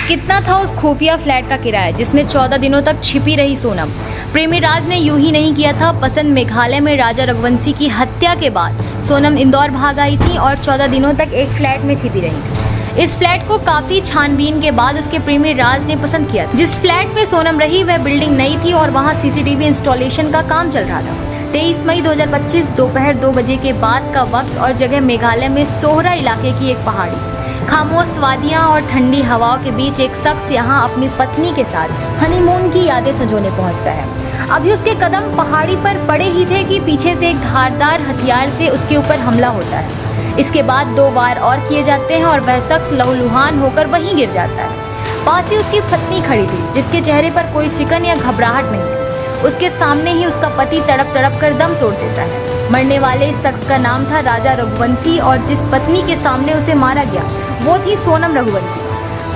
कितना था उस खुफिया फ्लैट का किराया जिसमें 14 दिनों तक छिपी रही सोनम। प्रेमी राज ने यूं ही नहीं किया था पसंद। मेघालय में राजा रघुवंशी की हत्या के बाद सोनम इंदौर भाग आई थी और 14 दिनों तक एक फ्लैट में छिपी रही। इस फ्लैट को काफी छानबीन के बाद उसके प्रेमी राज ने पसंद किया। जिस फ्लैट में सोनम रही वह बिल्डिंग नई थी और वहां सीसीटीवी इंस्टॉलेशन का काम चल रहा था। 23 मई 2025 दोपहर 2 बजे के बाद का वक्त और जगह मेघालय में सोहरा इलाके की एक पहाड़ी। खामोश वादियां और ठंडी हवाओं के बीच एक शख्स यहाँ अपनी पत्नी के साथ हनीमून की यादें संजोने पहुँचता है। अभी उसके कदम पहाड़ी पर पड़े ही थे कि पीछे से एक धारदार हथियार से उसके ऊपर हमला होता है। इसके बाद 2 बार और किए जाते हैं और वह शख्स लहूलुहान होकर वहीं गिर जाता है। पास ही उसकी पत्नी खड़ी थी जिसके चेहरे पर कोई शिकन या घबराहट नहीं थी। उसके सामने ही उसका पति तड़प तड़प कर दम तोड़ देता है। मरने वाले इस शख्स का नाम था राजा रघुवंशी और जिस पत्नी के सामने उसे मारा गया वो थी सोनम रघुवंशी।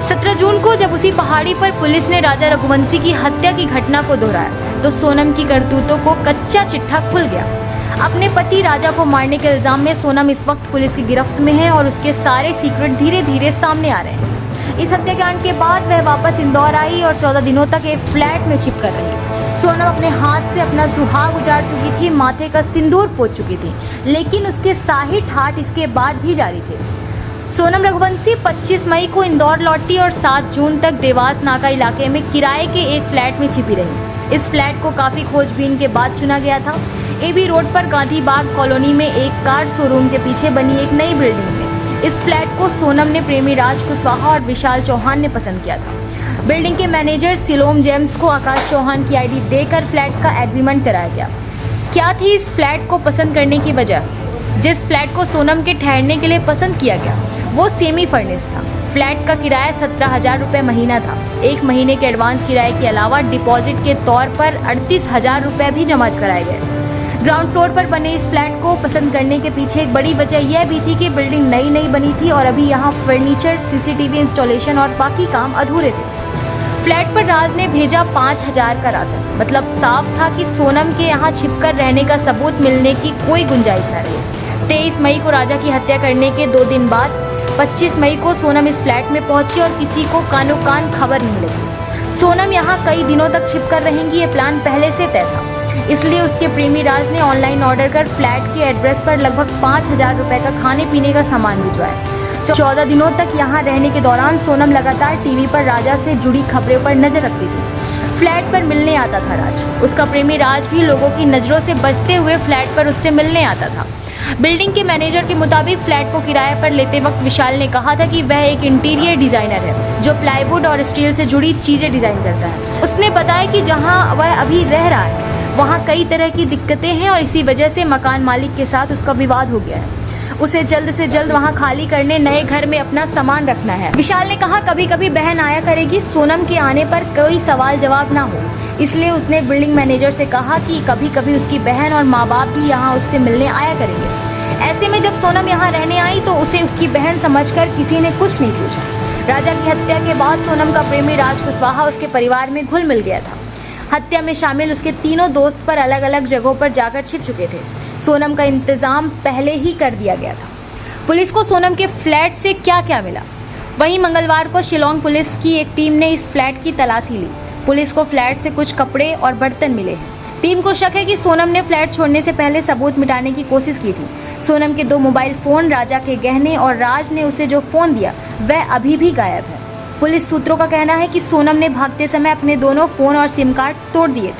17 जून को जब उसी पहाड़ी पर पुलिस ने राजा रघुवंशी की हत्या की घटना को दोहराया तो सोनम की करतूतों को कच्चा चिट्ठा खुल गया। अपने पति राजा को मारने के इल्जाम में सोनम इस वक्त पुलिस की गिरफ्त में है और उसके सारे सीक्रेट धीरे धीरे सामने आ रहे हैं। इस हत्याकांड के बाद वह वापस इंदौर आई और 14 दिनों तक एक फ्लैट में छिप कर रही। सोनम अपने हाथ से अपना सुहाग उजाड़ चुकी थी, माथे का सिंदूर पोंछ चुकी थी, लेकिन उसके शाही ठाठ इसके बाद भी जारी थे। सोनम रघुवंशी 25 मई को इंदौर लौटी और 7 जून तक देवास नाका इलाके में किराए के एक फ्लैट में छिपी रही। इस फ्लैट को काफी खोजबीन के बाद चुना गया था। एबी रोड पर गांधी बाग कॉलोनी में एक कार शोरूम के पीछे बनी एक नई बिल्डिंग में इस फ्लैट को सोनम ने प्रेमी राज कुशवाहा और विशाल चौहान ने पसंद किया था। बिल्डिंग के मैनेजर सिलोम जेम्स को आकाश चौहान की आईडी देकर फ्लैट का एग्रीमेंट कराया गया। क्या थी इस फ्लैट को पसंद करने की वजह? जिस फ्लैट को सोनम के ठहरने के लिए पसंद किया गया वो सेमी फर्निश्ड था। फ्लैट का किराया 17,000 रुपये महीना था। 1 महीने के एडवांस किराए के अलावा डिपॉजिट के तौर पर 38,000 रुपये भी जमा कराए गए। ग्राउंड फ्लोर पर बने इस फ्लैट को पसंद करने के पीछे एक बड़ी वजह यह भी थी कि बिल्डिंग नई बनी थी और अभी यहाँ फर्नीचर, सीसीटीवी इंस्टॉलेशन और बाकी काम अधूरे थे। फ्लैट पर राज ने भेजा 5,000 का राशन, मतलब साफ था कि सोनम के यहाँ छिपकर रहने का सबूत मिलने की कोई गुंजाइश न रही। 23 मई को राजा की हत्या करने के 2 दिन बाद 25 मई को सोनम इस फ्लैट में पहुंची और किसी को कानो कान खबर नहीं लगी। सोनम यहाँ कई दिनों तक छिपकर रहेंगी ये प्लान पहले से तय था। इसलिए उसके प्रेमी राज ने ऑनलाइन ऑर्डर कर फ्लैट के एड्रेस पर लगभग 5,000 रुपये का खाने पीने का सामान भिजवाया। 14 दिनों तक यहाँ रहने के दौरान सोनम लगातार टीवी पर राजा से जुड़ी खबरों पर नजर रखती थी। फ्लैट पर मिलने आता था राज। उसका प्रेमी राज भी लोगों की नज़रों से बचते हुए फ्लैट पर उससे मिलने आता था। बिल्डिंग के मैनेजर के मुताबिक फ्लैट को किराए पर लेते वक्त विशाल ने कहा था कि वह एक इंटीरियर डिजाइनर है जो प्लाईवुड और स्टील से जुड़ी चीजें डिजाइन करता है। उसने बताया कि जहाँ वह अभी रह रहा है वहाँ कई तरह की दिक्कतें हैं और इसी वजह से मकान मालिक के साथ उसका विवाद हो गया है। उसे जल्द से जल्द वहाँ खाली करने नए घर में अपना सामान रखना है। विशाल ने कहा कभी कभी बहन आया करेगी, सोनम के आने पर कोई सवाल जवाब ना हो, इसलिए उसने बिल्डिंग मैनेजर से कहा कि कभी कभी उसकी बहन और माँ बाप भी यहाँ उससे मिलने आया करेंगे। ऐसे में जब सोनम यहाँ रहने आई तो उसे उसकी बहन समझकर किसी ने कुछ नहीं पूछा। राजा की हत्या के बाद सोनम का प्रेमी राज कुशवाहा उसके परिवार में घुल मिल गया था। हत्या में शामिल उसके तीनों दोस्त पर अलग अलग जगहों पर जाकर छिप चुके थे। सोनम का इंतजाम पहले ही कर दिया गया था। पुलिस को सोनम के फ्लैट से क्या क्या मिला? वहीं मंगलवार को शिलोंग पुलिस की एक टीम ने इस फ्लैट की तलाशी ली। पुलिस को फ्लैट से कुछ कपड़े और बर्तन मिले हैं। टीम को शक है कि सोनम ने फ्लैट छोड़ने से पहले सबूत मिटाने की कोशिश की थी। सोनम के 2 मोबाइल फोन, राजा के गहने और राज ने उसे जो फोन दिया वह अभी भी गायब है। पुलिस सूत्रों का कहना है कि सोनम ने भागते समय अपने दोनों फोन और सिम कार्ड तोड़ दिए थे।